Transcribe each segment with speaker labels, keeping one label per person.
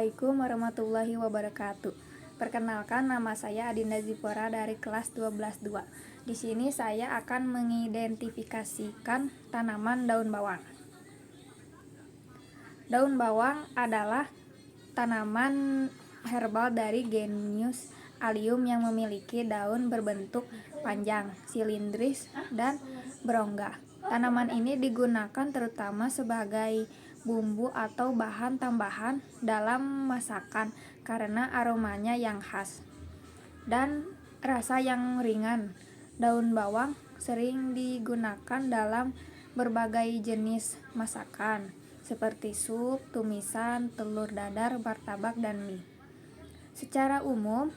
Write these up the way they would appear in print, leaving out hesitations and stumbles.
Speaker 1: Assalamualaikum warahmatullahi wabarakatuh. Perkenalkan, nama saya Adinda Zipora dari kelas 12-2. Di sini saya akan mengidentifikasikan tanaman daun bawang. Daun bawang adalah tanaman herbal dari genus Allium yang memiliki daun berbentuk panjang, silindris, dan berongga. Tanaman ini digunakan terutama sebagai bumbu atau bahan tambahan dalam masakan karena aromanya yang khas dan rasa yang ringan. Daun bawang sering digunakan dalam berbagai jenis masakan seperti sup, tumisan, telur dadar, martabak, dan mie. Secara umum,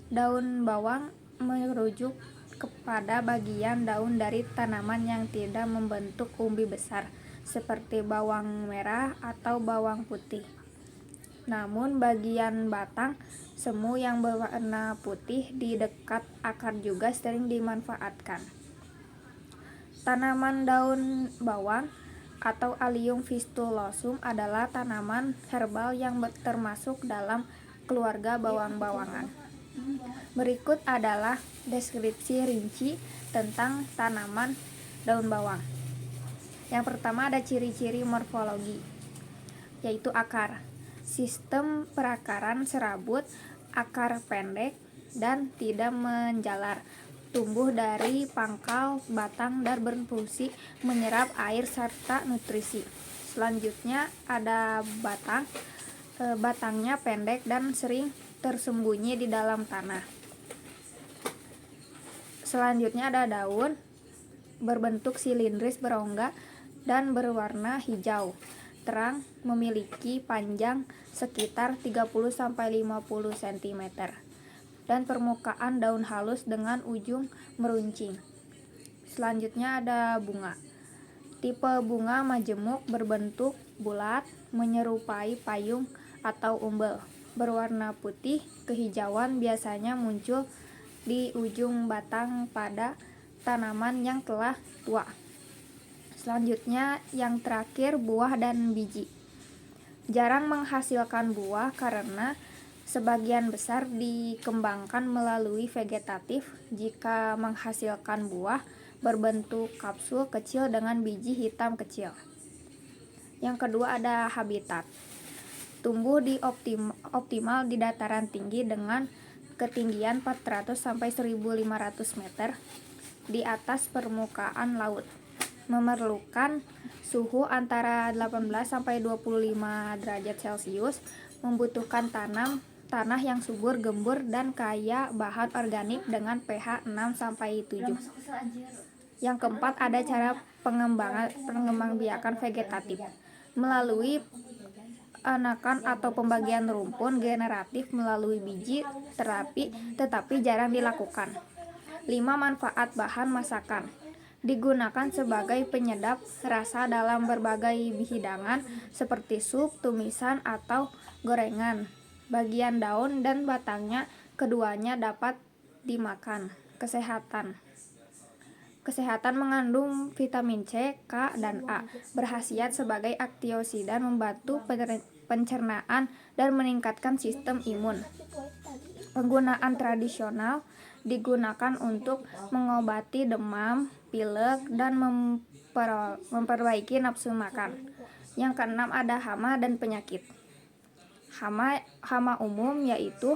Speaker 1: daun bawang merujuk kepada bagian daun dari tanaman yang tidak membentuk umbi besar seperti bawang merah atau bawang putih. Namun bagian batang semu yang berwarna putih di dekat akar juga sering dimanfaatkan. Tanaman daun bawang atau Allium fistulosum adalah tanaman herbal yang termasuk dalam keluarga bawang-bawangan. Berikut adalah deskripsi rinci tentang tanaman daun bawang. Yang pertama ada ciri-ciri morfologi, yaitu akar. Sistem perakaran serabut, akar pendek dan tidak menjalar. Tumbuh dari pangkal batang dan berfungsi menyerap air serta nutrisi. Selanjutnya ada batang. Batangnya pendek dan sering tersembunyi di dalam tanah. Selanjutnya ada daun berbentuk silindris berongga dan berwarna hijau terang, memiliki panjang sekitar 30-50 cm dan permukaan daun halus dengan ujung meruncing. Selanjutnya ada bunga. Tipe bunga majemuk berbentuk bulat, menyerupai payung atau umbel, berwarna putih kehijauan, biasanya muncul di ujung batang pada tanaman yang telah tua. Selanjutnya yang terakhir, buah dan biji. Jarang menghasilkan buah karena sebagian besar dikembangkan melalui vegetatif. Jika menghasilkan buah, berbentuk kapsul kecil dengan biji hitam kecil. Yang kedua ada habitat. Tumbuh di optimal di dataran tinggi dengan ketinggian 400-1500 meter di atas permukaan laut. Memerlukan suhu antara 18-25 derajat Celcius, membutuhkan tanah yang subur, gembur, dan kaya bahan organik dengan pH 6-7. Yang keempat ada cara pengembangbiakan vegetatif. Melalui anakan atau pembagian rumpun generatif melalui biji terapi, tetapi jarang dilakukan. 5. Manfaat bahan masakan. Digunakan sebagai penyedap rasa dalam berbagai hidangan seperti sup, tumisan, atau gorengan. Bagian daun dan batangnya keduanya dapat dimakan. Kesehatan mengandung vitamin C, K, dan A. Berkhasiat sebagai antioksidan, membantu pencernaan dan meningkatkan sistem imun. Penggunaan tradisional digunakan untuk mengobati demam, pilek, dan memperbaiki nafsu makan. Yang keenam ada hama dan penyakit. Hama umum yaitu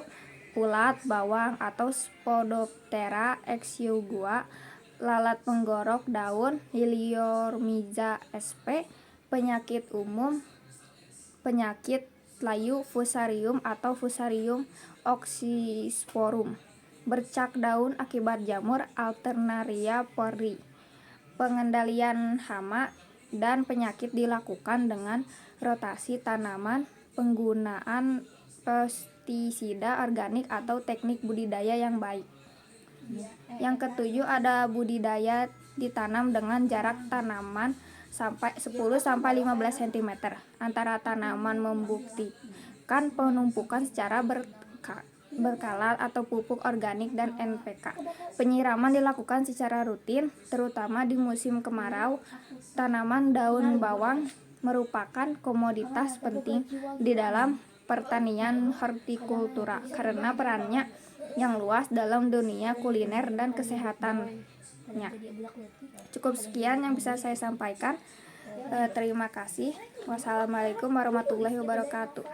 Speaker 1: ulat bawang atau Spodoptera exigua, lalat penggorok daun Heliorrhiza sp. Penyakit umum, penyakit layu Fusarium atau Fusarium oxysporum. Bercak daun akibat jamur Alternaria porri. Pengendalian hama dan penyakit dilakukan dengan rotasi tanaman, penggunaan pestisida organik atau teknik budidaya yang baik. Yang ketujuh ada budidaya ditanam dengan jarak tanaman 10-15 cm antara tanaman, membuktikan penumpukan secara berkala atau pupuk organik dan NPK. Penyiraman dilakukan secara rutin, terutama di musim kemarau. Tanaman daun bawang merupakan komoditas penting di dalam pertanian hortikultura karena perannya yang luas dalam dunia kuliner dan kesehatannya. Cukup sekian yang bisa saya sampaikan. Terima kasih. Wassalamualaikum warahmatullahi wabarakatuh.